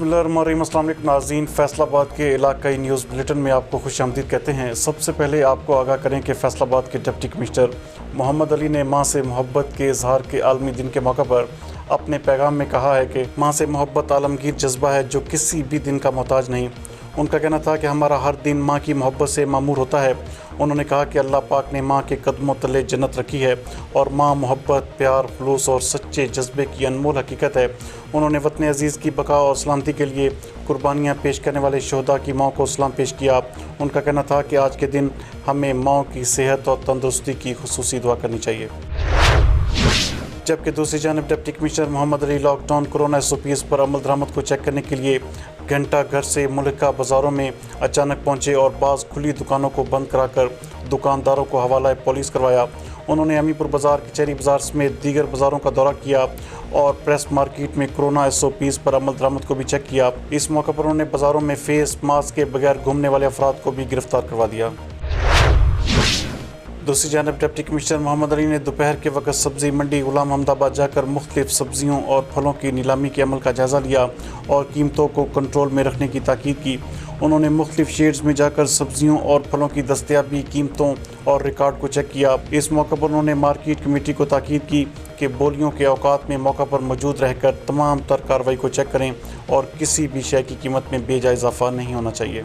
बिस्मिल्लाहिर्रहमानिर्रहीम। अस्सलाम वालेकुम नाज़रीन, फैसलाबाद के इलाकाई न्यूज़ बुलेटिन में आपको खुशामदीद कहते हैं। सबसे पहले आपको आगाह करें कि फैसलाबाद के डिप्टी कमिश्नर मोहम्मद अली ने माँ से मोहब्बत के इजहार के आलमी दिन के मौके पर अपने पैगाम में कहा है कि माँ से मोहब्बत आलमगीर जज्बा है जो किसी भी दिन का मोहताज नहीं। उनका कहना था कि हमारा हर दिन माँ की मोहब्बत से मामूर होता है। उन्होंने कहा कि अल्लाह पाक ने माँ के कदमों तले जन्नत रखी है और माँ मोहब्बत, प्यार, खुलूस और सच्चे जज्बे की अनमोल हकीकत है। उन्होंने वतन अजीज़ की बका और सलामती के लिए कुर्बानियाँ पेश करने वाले शहदा की माँ को सलाम पेश किया। उनका कहना था कि आज के दिन हमें माँ की सेहत और तंदुरुस्ती की खुसूसी दुआ करनी चाहिए। जबकि दूसरी जानब deputy commissioner Mohammad Ali lockdown corona SOPs पर अमल दरामद को चेक करने के लिए घंटा घर से मुल्का बाज़ारों में अचानक पहुंचे और बाज़ खुली दुकानों को बंद कराकर दुकानदारों को हवाला पुलिस करवाया। उन्होंने अमीपुर बाज़ार, कचहरी बाज़ार समेत दीगर बाज़ारों का दौरा किया और प्रेस मार्केट में कोरोना SOPs पर अमल दरामद को भी चेक किया। इस मौके पर उन्होंने बाज़ारों में फेस मास्क के बगैर घूमने वाले अफराद को भी गिरफ्तार करवा दिया। दूसरी जानब डिप्टी कमिश्नर मोहम्मद अली ने दोपहर के वक्त सब्ज़ी मंडी गुलाम अहमदाबाद जाकर मुख्तलिफ सब्ज़ियों और फलों की नीलामी के अमल का जायज़ा लिया और कीमतों को कंट्रोल में रखने की ताकीद की। उन्होंने मुख्तलिफ शेड्स में जाकर सब्ज़ियों और फलों की दस्तयाबी, कीमतों और रिकॉर्ड को चेक किया। इस मौके पर उन्होंने मार्केट कमेटी को ताकीद की कि बोलियों के औकात में मौका पर मौजूद रहकर तमाम तर कार्रवाई को चेक करें और किसी भी शय की कीमत में बेजा इजाफा नहीं होना चाहिए।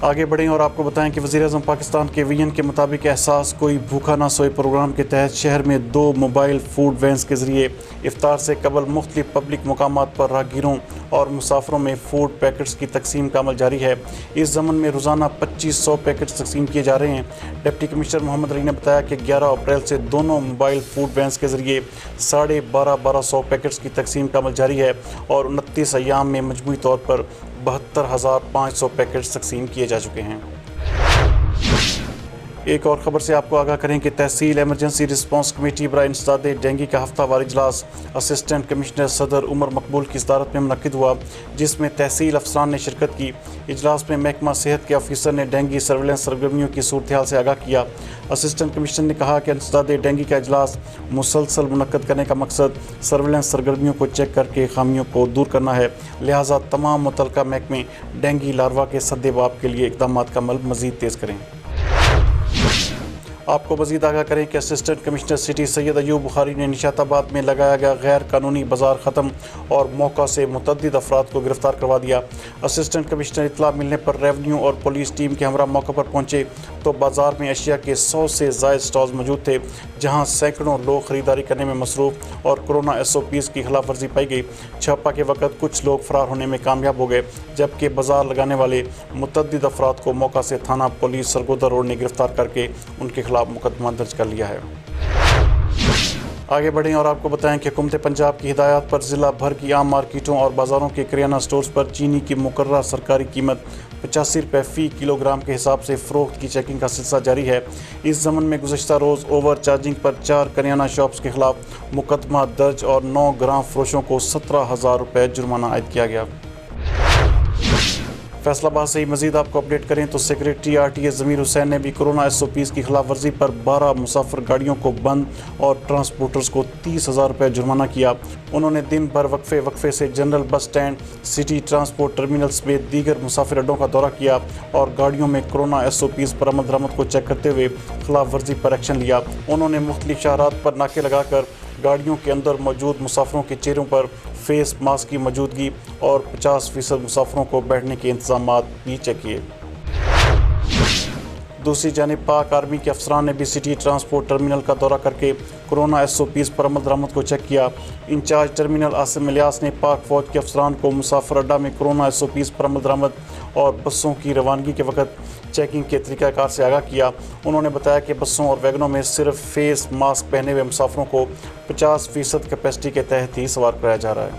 आगे बढ़ें और आपको बताएं कि वज़ीर-ए-आज़म पाकिस्तान के विजन के मुताबिक एहसास कोई भूखा ना सोए प्रोग्राम के तहत शहर में 2 मोबाइल फूड वैन्स के ज़रिए इफ्तार से कबल मुख्तलिफ पब्लिक मकामात पर राहगीरों और मुसाफरों में फ़ूड पैकेट्स की तकसीम का अमल जारी है। इस ज़मन में रोज़ाना 2500 पैकेट्स तकसीम किए जा रहे हैं। डिप्टी कमिश्नर मोहम्मद अली ने बताया कि 11 अप्रैल से दोनों मोबाइल फूड वैन्स के ज़रिए 12,500 पैकेट्स की तकसीम का अमल जारी है और 29 अय्याम में मजमूई तौर पर 72,500 पैकेट्स तकसीम किए जा चुके हैं। एक और ख़बर से आपको आगाह करें कि तहसील एमरजेंसी रिस्पांस कमेटी बराए इंसदाद डेंगू का हफ्तावार इजलास असिस्टेंट कमिश्नर सदर उमर मकबूल की सदारत में मुनक्किद हुआ, जिसमें तहसील अफसरान ने शिरकत की। इजलास में महकमा सेहत के ऑफिसर ने डेंगू सर्वेलेंस सरगर्मियों की सूरत हाल से आगाह किया। असिस्टेंट कमिश्नर ने कहा कि इंसदाद डेंगू का इजलास मुसलसल मुनक्किद करने का मकसद सर्वेलेंस सरगर्मियों को चेक करके खामियों को दूर करना है, लिहाजा तमाम मुतल्लिका महकमे डेंगू लार्वा के सद्देबाब के लिए इक़दामात का अमल मज़ीद तेज़ करें। आपको मज़ीद आगाह करें कि assistant commissioner city Syed Ayub Bukhari ने निशाताबाद में लगाया गया गैर कानूनी बाज़ार ख़त्म और मौका से मुतअद्दिद अफराद को गिरफ्तार करवा दिया। असिस्टेंट कमिश्नर इतला मिलने पर रेवन्यू और पुलिस टीम के हमरा मौके पर पहुंचे तो बाज़ार में अशिया के 100 से ज़ायद स्टॉल्स मौजूद थे, जहां सैकड़ों लोग ख़रीदारी करने में मसरूफ़ और कोरोना SOPs की खिलाफ वर्जी पाई गई। छापा के वक्त कुछ लोग फ़रार होने में कामयाब हो गए, जबकि बाज़ार लगाने वाले मुतअद्दिद अफराद को मौका से थाना पुलिस सरगोदा रोड ने गिरफ्तार करके उनके खिलाफ मुकदमा दर्ज कर लिया है। आगे बढ़ें और आपको बताएं कि हुकूमत पंजाब की हिदायत पर ज़िला भर की आम मार्केटों और बाज़ारों के किराना स्टोर्स पर चीनी की मुकर्रर सरकारी कीमत 85 रुपये फ़ी किलोग्राम के हिसाब से फ़रोख्त की चेकिंग का सिलसिला जारी है। इस ज़मन में गुज़श्ता रोज़ ओवर चार्जिंग पर 4 करियाना शॉप्स के खिलाफ मुकदमा दर्ज और 9 ग्राम फरोशों को 17,000 रुपये जुर्माना आयद किया गया। फैसलाबाद से ही मज़ीद आपको अपडेट करें तो सेक्रेटरी RTA ज़मीर हुसैन ने भी कोरोना SOPs की खिलाफ वर्जी पर 12 मुसाफिर गाड़ियों को बंद और ट्रांसपोर्टर्स को 30,000 रुपये जुर्माना किया। उन्होंने दिन भर वक्फे से general bus stand, city transport terminal समेत दीगर मुसाफिर अड्डों का दौरा किया और गाड़ियों में कोरोना SOPs पर अमल दरामद को चेक करते हुए खिलाफ वर्जी पर एक्शन लिया। उन्होंने मुख्तलिफ शाहरात पर नाके लगाकर गाड़ियों के अंदर मौजूद मुसाफिरों के चेहरों पर फेस मास्क की मौजूदगी और 50% मुसाफिरों को बैठने के इंतजामात भी चेक किए। दूसरी जानिब पाक आर्मी के अफसरान ने भी सिटी ट्रांसपोर्ट टर्मिनल का दौरा करके कोरोना SOPs पर अमल दरामद को चेक किया। इंचार्ज टर्मिनल आसिम इलियास ने पाक फ़ौज के अफसरान को मुसाफिर अड्डा में कोरोना SOPs पर अमल दरामद और बसों की रवानगी के वक्त चेकिंग के तरीक़ाकार से आगाह किया। उन्होंने बताया कि बसों और वैगनों में सिर्फ फेस मास्क पहने हुए मुसाफिरों को 50% कैपेसिटी के तहत ही सवार कराया जा रहा है।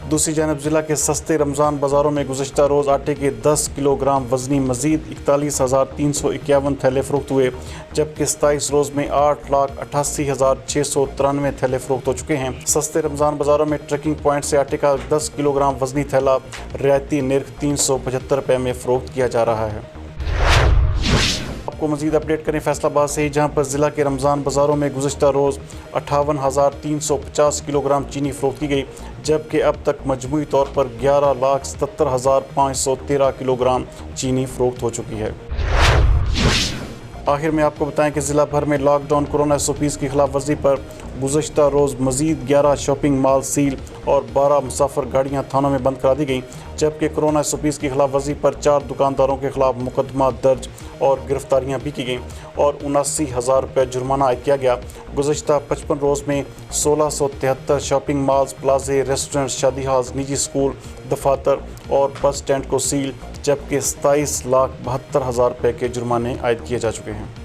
दूसरी जानब ज़िला के सस्ते रमज़ान बाज़ारों में गुज़श्ता रोज़ आटे के 10 किलोग्राम वज़नी मज़ीद 41,351 थैले फ़रोख्त हुए, जबकि 27 रोज़ में 8,88,693 थैले फ़रोख्त हो चुके हैं। सस्ते रमज़ान बाज़ारों में ट्रैकिंग पॉइंट से आटे का 10 किलोग्राम वज़नी थैला रियायती निर्ख 375 रुपये में फ़रोख्त किया जा रहा है। आपको मज़ीद अपडेट करें फैसलाबाद से ही, जहां पर ज़िला के रमज़ान बाज़ारों में गुज़श्ता रोज़ 58,350 किलोग्राम चीनी फ़रोख्त की गई, जबकि अब तक मजमूई तौर पर 11,77,513 किलोग्राम चीनी फ़रोख्त हो चुकी है। आखिर में आपको बताएं कि ज़िला भर में लॉकडाउन कोरोना SOPs की खिलाफ वर्जी पर गुज़श्ता रोज़ मज़ीद 11 शॉपिंग मॉल सील और 12 मुसाफिर गाड़ियाँ थानों में बंद करा दी गई, जबकि कोरोना SOPs की खिलाफ वर्जी पर 4 दुकानदारों के खिलाफ मुकदमा दर्ज और गिरफ्तारियाँ भी की गईं और 79,000 रुपये जुर्माना आयद किया गया। गुज़श्ता 55 रोज़ में 1673 शॉपिंग मॉल्स, प्लाजे, रेस्टोरेंट, शादी हाल्स, निजी स्कूल, दफातर और बस स्टैंड को सील, जबकि 27,72,000 रुपये के जुर्माने आयद किए जा चुके हैं।